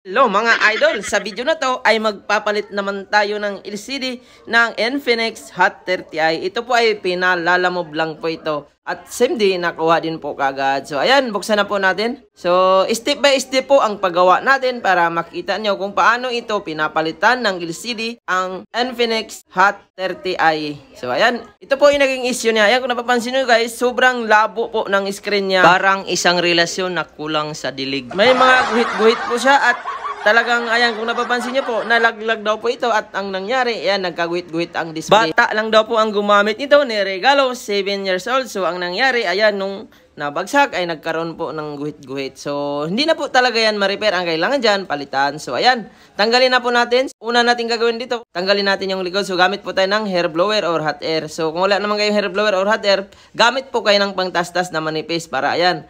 Hello mga idol, sa video na to ay magpapalit naman tayo ng LCD ng Infinix Hot 30i. Ito po ay pinalalamove lang po ito. At same day, nakuha din po kagad. So ayan, buksan na po natin. So step by step po ang paggawa natin para makita nyo kung paano ito pinapalitan ng LCD ang Infinix Hot 30i. So ayan, ito po yung naging issue niya. Ayan, kung napapansin nyo guys, sobrang labo po ng screen niya. Parang isang relasyon na kulang sa dilig. May mga guhit-guhit po siya at talagang, ayan, kung napapansin nyo po, nalaglag daw po ito at ang nangyari, ayan, nagkaguhit-guhit ang display. Bata lang daw po ang gumamit nito, niregalo, 7 years old. So, ang nangyari, ayan, nung nabagsak ay nagkaroon po ng guhit-guhit. So, hindi na po talaga yan ma-repair. Ang kailangan dyan, palitan. So, ayan, tanggalin na po natin. Una natin gagawin dito, tanggalin natin yung likod. So, gamit po tayo ng hair blower or hot air. So, kung wala naman kayong hair blower or hot air, gamit po kayo ng pangtastas na manipis para, ayan,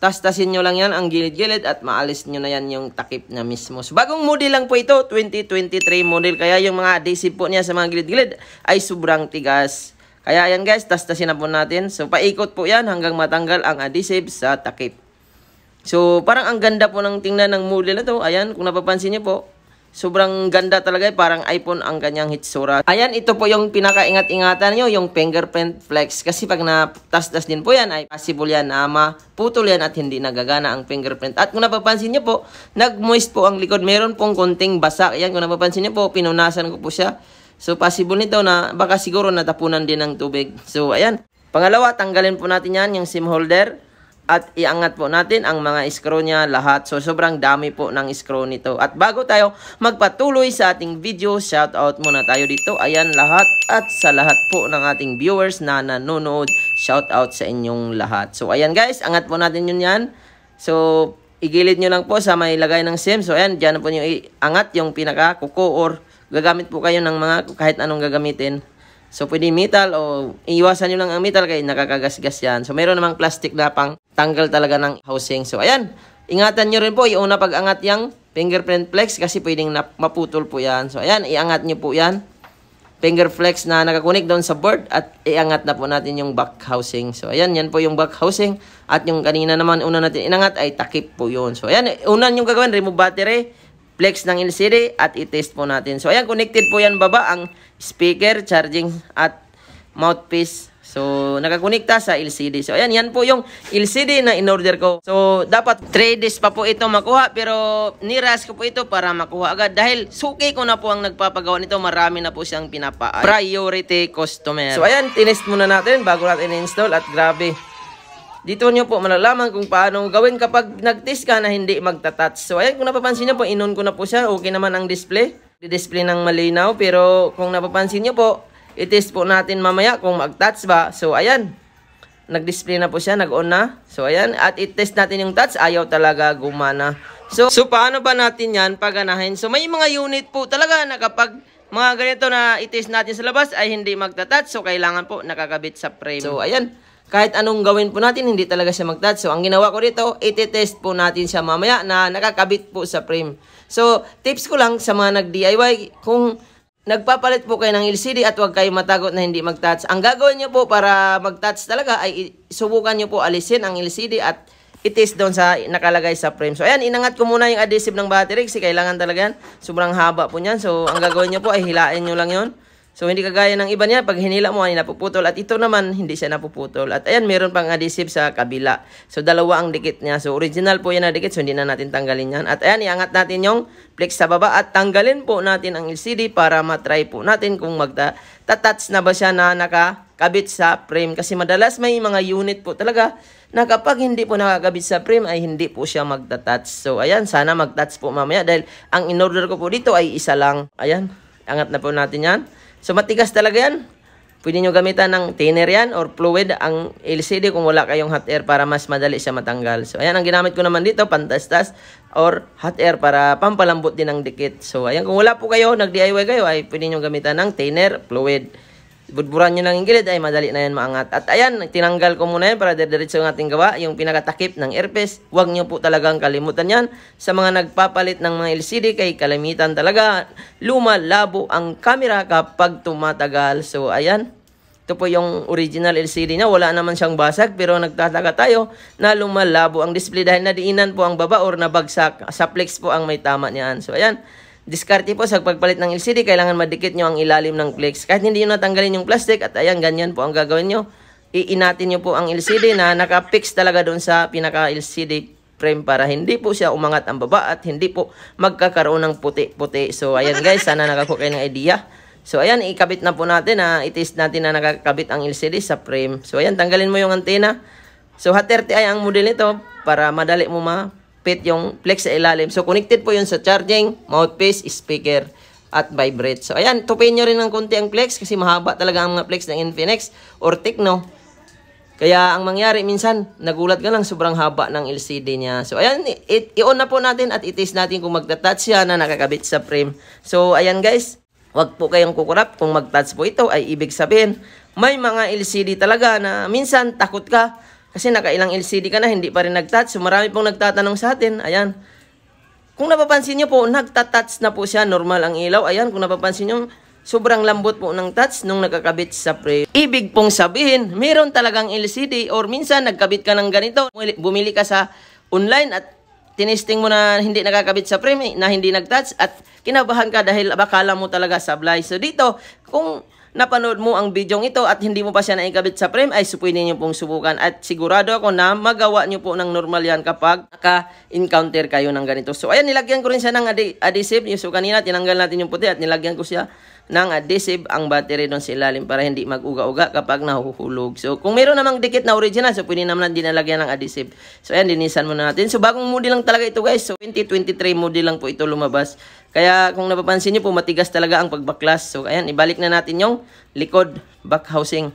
tastasin nyo lang yan ang gilid-gilid at maalis nyo na yan yung takip na mismo. So, bagong model lang po ito, 2023 model. Kaya yung mga adhesive po niya sa mga gilid-gilid ay sobrang tigas. Kaya yan guys, tastasin na po natin. So, paikot po yan hanggang matanggal ang adhesive sa takip. So, parang ang ganda po ng tingnan ng model na to. Ayan, kung napapansin nyo po, sobrang ganda talaga, parang iPhone ang kanyang hitsura. Ayan, ito po yung pinaka-ingat-ingatan nyo, yung fingerprint flex. Kasi pag natastas din po yan, ay possible yan na maputol yan at hindi nagagana ang fingerprint. At kung napapansin nyo po, nag-moist po ang likod. Meron pong konting basa. Ayan, kung napapansin nyo po, pinunasan ko po siya. So, possible nito na baka siguro natapunan din ng tubig. So, ayan. Pangalawa, tanggalin po natin yan, yung SIM holder. At iangat po natin ang mga screw niya lahat. So, sobrang dami po ng screw nito. At bago tayo magpatuloy sa ating video, shoutout muna tayo dito. Ayan lahat. At sa lahat po ng ating viewers na nanonood, shoutout sa inyong lahat. So, ayan guys, angat po natin yun yan. So, igilid nyo lang po sa may lagay ng SIM. So, ayan, dyan po nyo iangat yung pinaka-kuko or gagamit po kayo ng mga kahit anong gagamitin. So, pwede metal o iiwasan nyo lang ang metal kaya nakakagasgas yan. So, meron namang plastic na pang tanggal talaga ng housing. So, ayan. Ingatan nyo rin po yung una pag-angat yung fingerprint flex kasi pwedeng maputol po yan. So, ayan. Iangat nyo po yan. Finger flex na nakakunik doon sa board at iangat na po natin yung back housing. So, ayan. Yan po yung back housing. At yung kanina naman una natin inangat ay takip po yun. So, ayan. Una nyo gagawin, remove battery, flex ng LCD at i-test po natin. So, ayan, connected po yan baba ang speaker, charging at mouthpiece. So, nakakonekta sa LCD. So, ayan, yan po yung LCD na in-order ko. So, dapat 3 days pa po ito makuha pero niras ko po ito para makuha agad dahil suki ko na po ang nagpapagawa nito. Marami na po siyang pinapaan. Priority customer. So, ayan, tinest muna natin bago natin i-install at grabe. Dito nyo po malalaman kung paano gawin kapag nag-test ka na hindi magta-touch. So, ayan, kung napapansin nyo po, in-on ko na po siya. Okay naman ang display. Di-display ng malinaw. Pero, kung napapansin nyo po, i-test po natin mamaya kung mag-touch ba. So, ayan. Nag-display na po siya. Nag-on na. So, ayan. At i-test natin yung touch. Ayaw talaga gumana. So, paano ba natin yan paganahin? So, may mga unit po talaga na kapag mga ganito na i-test natin sa labas ay hindi magta-touch. So, kailangan po nakakabit sa frame. So, ayan. Kahit anong gawin po natin, hindi talaga siya mag-touch. So, ang ginawa ko dito, iti-test po natin siya mamaya na nakakabit po sa frame. So, tips ko lang sa mga nag-DIY, kung nagpapalit po kayo ng LCD at huwag kayo matagot na hindi mag-touch. Ang gagawin nyo po para mag-touch talaga ay subukan nyo po alisin ang LCD at i-test doon sa nakalagay sa frame. So, ayan, inangat ko muna yung adhesive ng battery kasi kailangan talaga yan. Sobrang haba po niyan. So, ang gagawin nyo po ay hilain nyo lang yon. So, hindi kagaya ng iba niya, pag hinila mo ay napuputol. At ito naman, hindi siya napuputol. At ayan, meron pang adhesive sa kabila. So, dalawa ang dikit niya. So, original po yan na dikit. So, hindi na natin tanggalin yan. At ayan, iangat natin yung flex sa baba. At tanggalin po natin ang LCD para matry po natin kung magta-touch na ba siya na nakakabit sa frame. Kasi madalas may mga unit po talaga na kapag hindi po nakakabit sa frame ay hindi po siya magta-touch. So, ayan, sana mag-touch po mamaya. Dahil ang in-order ko po dito ay isa lang. Ayan, angat na po natin yan. So, matigas talaga yan. Pwede nyo gamitan ng thinner yan or fluid ang LCD kung wala kayong hot air para mas madali siya matanggal. So, ayan, ang ginamit ko naman dito, pantastas or hot air para pampalambot din ang dikit. So, ayan, kung wala po kayo, nag-DIY kayo, ay pwede nyo gamitan ng thinner, fluid. Budburan nyo ng gilid ay madali na yan maangat. At ayan, tinanggal ko muna yan para diretso yung ating gawa. Yung pinakatakip ng airpiece, huwag nyo po talagang kalimutan yan. Sa mga nagpapalit ng mga LCD, kay kalimitan talaga, luma, labo ang camera kapag tumatagal. So, ayan. Ito po yung original LCD niya. Wala naman siyang basag pero nagtataka tayo na lumalabo ang display dahil nadiinan po ang baba or nabagsak. Sa flex po ang may tama niyan. So ayan, diskarte po sa pagpalit ng LCD, kailangan madikit nyo ang ilalim ng flex. Kahit hindi nyo natanggalin yung plastic at ayan, ganyan po ang gagawin nyo. Iinatin nyo po ang LCD na naka-fix talaga doon sa pinaka-LCD frame para hindi po siya umangat ang baba at hindi po magkakaroon ng puti-puti. So ayan guys, sana nakakuha kayo ng idea. So, ayan, ikabit na po natin na itest natin na nakakabit ang LCD sa frame. So, ayan, tanggalin mo yung antena. So, Hot30i ang model nito para madali mo ma-fit yung flex sa ilalim. So, connected po yun sa charging, mouthpiece, speaker, at vibrate. So, ayan, tupin nyo rin ng konti ang flex kasi mahaba talaga ang mga flex ng Infinix or Tecno. Kaya, ang mangyari, minsan, nagulat ka lang, sobrang haba ng LCD niya. So, ayan, i-on na po natin at itest natin kung magta-touch siya na nakakabit sa frame. So, ayan guys. Huwag po kayong kukurap kung mag-touch po ito ay ibig sabihin may mga LCD talaga na minsan takot ka kasi nakailang LCD ka na hindi pa rin nag-touch. So marami pong nagtatanong sa atin. Ayan. Kung napapansin nyo po, nagta-touch na po siya. Normal ang ilaw. Ayan, kung napapansin nyo, sobrang lambot po ng touch nung nakakabit sa frame. Ibig pong sabihin, meron talagang LCD or minsan nagkabit ka ng ganito. Bumili ka sa online at tinesting mo na hindi nakakabit sa frame, na hindi nag-touch at kinabahan ka dahil bakala mo talaga sablay. So dito, kung napanood mo ang video ito at hindi mo pa siya naikabit sa frame, ay pwede nyo pong subukan. At sigurado ako na magawa nyo po ng normal yan kapag naka-encounter kayo ng ganito. So ayan, nilagyan ko rin siya ng adhesive. So kanina, tinanggal natin yung puti at nilagyan ko siya ng adhesive ang battery doon sa ilalim para hindi mag-uga-uga kapag nahuhulog. So, kung meron namang dikit na original, so pwede naman dinalagyan ng adhesive. So, ayan, linisan muna natin. So, bagong model lang talaga ito guys. So, 2023 model lang po ito lumabas. Kaya, kung napapansin nyo po, matigas talaga ang pagbaklas. So, ayan, ibalik na natin yung likod, back housing.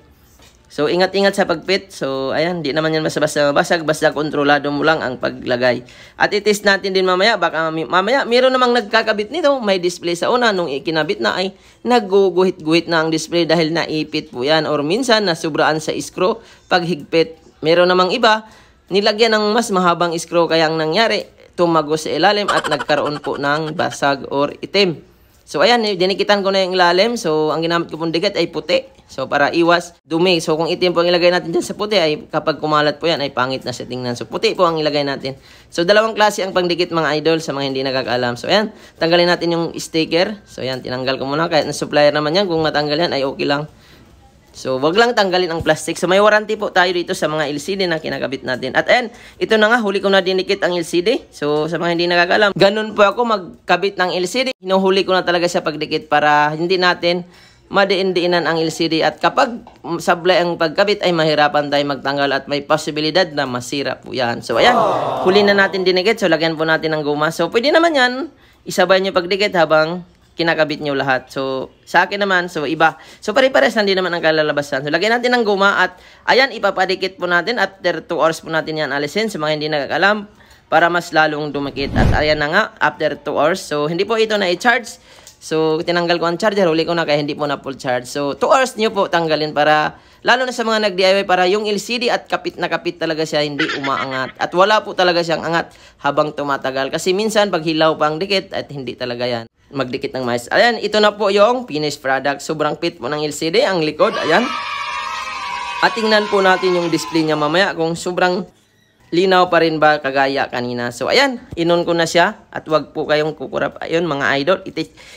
So, ingat-ingat sa pagpit. So, ayan, di naman yan basta-basta mabasag. Basta kontrolado mo lang ang paglagay. At itest natin din mamaya. Baka mamaya, meron namang nagkakabit nito. May display sa una. Nung ikinabit na ay nagguguhit-guhit na ang display dahil naipit po yan. Or minsan, nasubraan sa screw pag higpit. Meron namang iba, nilagyan ng mas mahabang screw. Kaya ang nangyari, tumago sa ilalim at nagkaroon po ng basag or itim. So, ayan, dinikitan ko na yung ilalim. So, ang ginamit ko pong dikit ay puti. So, para iwas dumi. So, kung itim po ang ilagay natin dyan sa puti, ay kapag kumalat po yan, ay pangit na sa tingnan. So, puti po ang ilagay natin. So, dalawang klase ang pangdikit mga idol sa mga hindi nakakaalam. So, ayan, tanggalin natin yung sticker. So, ayan, tinanggal ko muna. Kahit na supplier naman yan, kung matanggal yan, ay okay lang. So, wag lang tanggalin ang plastic. So, may warranty po tayo dito sa mga LCD na kinakabit natin. At ayan, ito na nga, huli ko na dinikit ang LCD. So, sa mga hindi nakakaalam, ganun po ako magkabit ng LCD. Hinuhuli ko na talaga siya pagdikit para hindi natin madiin-diinan ang LCD. At kapag sablay ang pagkabit, ay mahirapan tayo magtanggal at may posibilidad na masira po yan. So, ayan, huli na natin dinikit. So, lagyan po natin ng guma. So, pwede naman yan, isabay nyo pagdikit habang kinakabit nyo lahat. So, sa akin naman, so iba. So, pare-pares lang din naman ang kalalabasan. So, lagyan natin ng guma at ayan, ipapadikit po natin. After 2 hours po natin yan alisin sa mga hindi nakakalam para mas lalong dumikit. At ayan na nga, after 2 hours. So, hindi po ito na i-charge. So, tinanggal ko ang charger. Huli ko na kaya hindi po na full charge. So, 2 hours nyo po tanggalin para, lalo na sa mga nag-DIY, para yung LCD at kapit na kapit talaga siya, hindi umaangat. At wala po talaga siyang angat habang tumatagal. Kasi minsan, pag hilaw pa ang dikit, at hindi talaga yan magdikit ng mais. Ayan, ito na po yung finished product. Sobrang fit po ng LCD, ang likod, ayan. At tingnan po natin yung display niya mamaya kung sobrang linaw pa rin ba kagaya kanina. So, ayan, inon ko na siya at wag po kayong kukurap. Ayun, mga idol,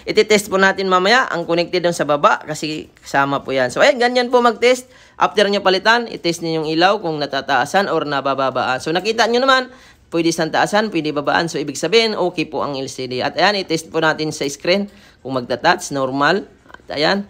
ititest po natin mamaya ang connected doon sa baba kasi kasama po yan. So, ayan, ganyan po mag-test. After nyo palitan, itest nyo yung ilaw kung natataasan or nabababaan. So, nakita nyo naman, pwede sa taasan, pwede babaan. So, ibig sabihin, okay po ang LCD. At ayan, i-test po natin sa screen. Kung magta-touch, normal. At ayan,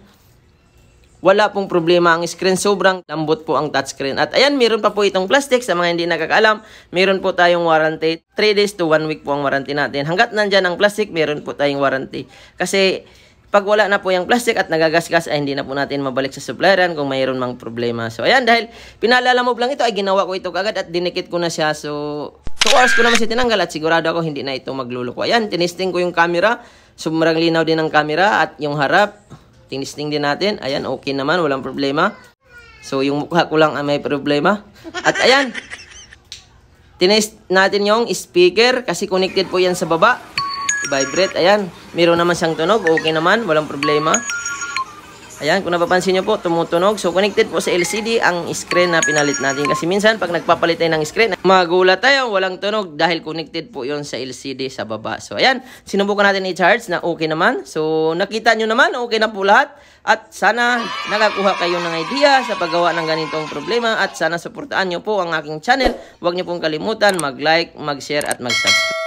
wala pong problema ang screen. Sobrang lambot po ang touchscreen. At ayan, meron pa po itong plastic. Sa mga hindi nakakaalam, meron po tayong warranty. 3 days to 1 week po ang warranty natin. Hanggat nandyan ang plastic, meron po tayong warranty. Kasi, pag wala na po yung plastic at nagagasgas, ay hindi na po natin mabalik sa supplier kung mayroon mang problema. So, ayan, dahil pinalalamob lang ito, ay ginawa ko ito kagad at dinikit ko na siya. So, 2 hours ko naman siya tinanggal at sigurado ako hindi na ito magluluko. Ayan, tinisting ko yung camera. Sobrang linaw din ang camera at yung harap. Tinisting din natin. Ayan, okay naman, walang problema. So, yung mukha ko lang ay may problema. At ayan, tinest natin yung speaker kasi connected po yan sa baba. Vibrate, ayan. Meron naman siyang tunog, okay naman, walang problema. Ayan, kung napapansin nyo po, tumutunog. So, connected po sa LCD ang screen na pinalit natin. Kasi minsan, pag nagpapalit tayo ng screen, magulat tayo, walang tunog dahil connected po yon sa LCD sa baba. So, ayan, sinubukan natin i-charge na okay naman. So, nakita nyo naman, okay na po lahat. At sana nakakuha kayo ng idea sa paggawa ng ganitong problema. At sana suportaan nyo po ang aking channel. Huwag nyo pong kalimutan mag-like, mag-share at mag-subscribe.